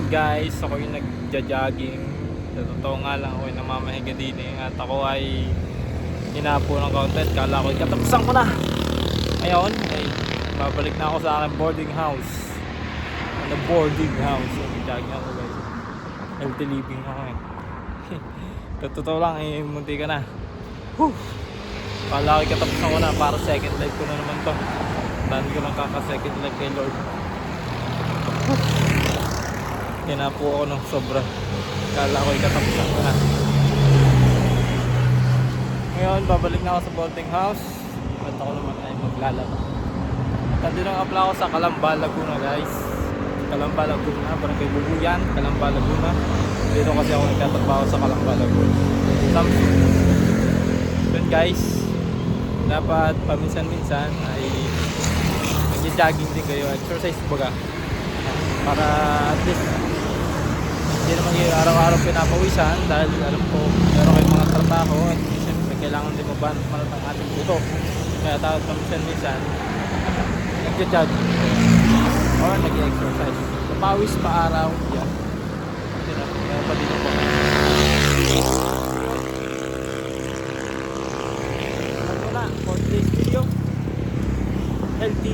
guys, ako yung nagja-jogging. Sa totoo nga lang ako yung namamahiga din at ako ay hinapo ng content. Kala ko ikatapusan ko na. Ngayon ay babalik na ako sa aking boarding house. Ano boarding house? Nag-jogging ako guys. Healthy living ako eh. Sa totoo lang eh, munti ka na. Whew! Kala ko ikatapusan ko na, para second life ko na naman to. Dami ko lang kaka-second life kay Lord. Hinapo ako ng sobra. Kala ko ikatapusan ko na. Ngayon, babalik na ako sa boarding house. At ako naman ay maglalaba. Nandito ang apla ako sa Calamba, Laguna guys. Calamba, Laguna, Barangay Bubuyan, Calamba, Laguna. Dito kasi ako nagtatrabaho sa Calamba, Laguna. Samsung. Yun guys, dapat paminsan-minsan ay nag-jogging din kayo, exercise baga. Para at least hindi naman yung araw-araw pinapawisan dahil alam ko meron kayong mga trabaho at siyempre kailangan din mabanat ang ating buto. Kaya dapat paminsan-minsan nag-jogging or nag-exercise. Pawis pa araw yan. Kaya pa din ako. For today's video, healthy